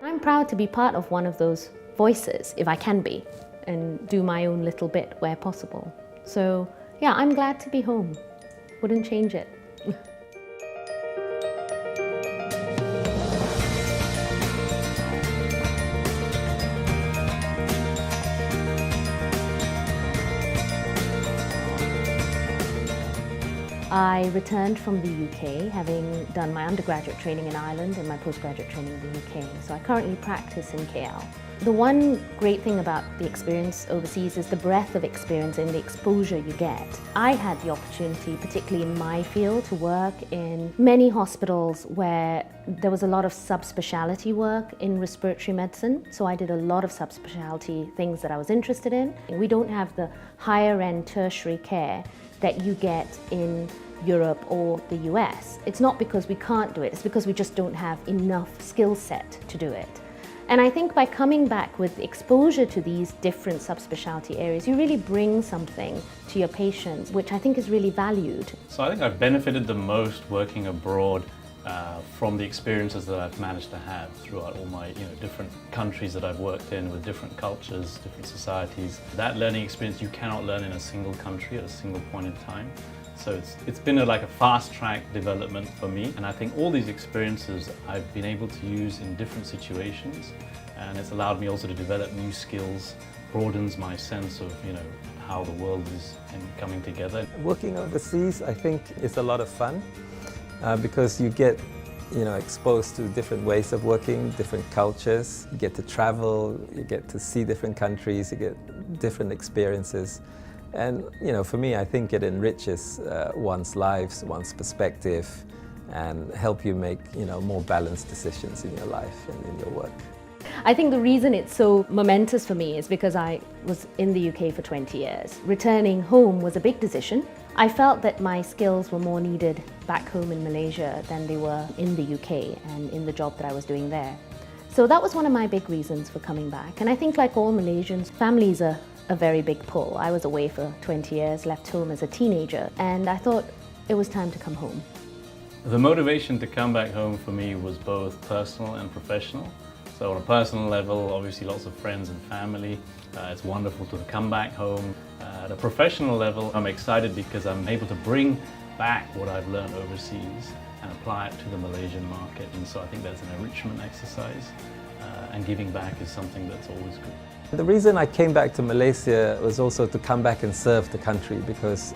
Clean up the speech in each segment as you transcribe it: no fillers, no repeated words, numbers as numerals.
I'm proud to be part of one of those voices, if I can be, and do my own little bit where possible. So yeah, I'm glad to be home. Wouldn't change it. I returned from the UK, having done my undergraduate training in Ireland and my postgraduate training in the UK. So I currently practice in KL. The one great thing about the experience overseas is the breadth of experience and the exposure you get. I had the opportunity, particularly in my field, to work in many hospitals where there was a lot of subspecialty work in respiratory medicine. So I did a lot of subspecialty things that I was interested in. We don't have the higher end tertiary care that you get in Europe or the US. It's not because we can't do it, it's because we just don't have enough skill set to do it. And I think by coming back with exposure to these different subspecialty areas, you really bring something to your patients, which I think is really valued. So I think I've benefited the most working abroad from the experiences that I've managed to have throughout all my different countries that I've worked in with different cultures, different societies. That learning experience you cannot learn in a single country at a single point in time. So it's been like a fast-track development for me, and I think all these experiences I've been able to use in different situations, and it's allowed me also to develop new skills, broadens my sense of how the world is coming together. Working overseas, I think, is a lot of fun because you get exposed to different ways of working, different cultures. You get to travel, you get to see different countries, you get different experiences. And for me, I think it enriches one's lives, one's perspective, and help you make more balanced decisions in your life and in your work. I think the reason it's so momentous for me is because I was in the UK for 20 years. Returning home was a big decision. I felt that my skills were more needed back home in Malaysia than they were in the UK and in the job that I was doing there. So that was one of my big reasons for coming back. And I think, like all Malaysians, families are a very big pull. I was away for 20 years, left home as a teenager, and I thought it was time to come home. The motivation to come back home for me was both personal and professional. So on a personal level, obviously lots of friends and family. It's wonderful to come back home. At a professional level, I'm excited because I'm able to bring back what I've learned overseas and apply it to the Malaysian market. And so I think that's an enrichment exercise, and giving back is something that's always good. The reason I came back to Malaysia was also to come back and serve the country because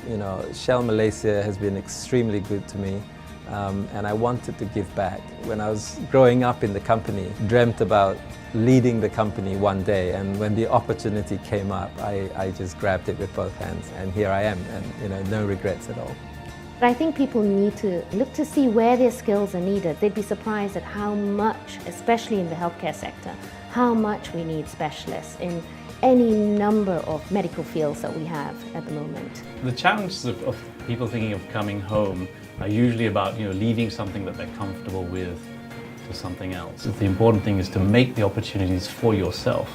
Shell Malaysia has been extremely good to me, and I wanted to give back. When I was growing up in the company, dreamt about leading the company one day, and when the opportunity came up, I just grabbed it with both hands, and here I am, and no regrets at all. But I think people need to look to see where their skills are needed. They'd be surprised at how much, especially in the healthcare sector, how much we need specialists in any number of medical fields that we have at the moment. The challenges of people thinking of coming home are usually about leaving something that they're comfortable with to something else. The important thing is to make the opportunities for yourself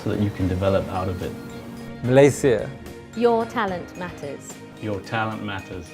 so that you can develop out of it. Malaysia. Your talent matters. Your talent matters.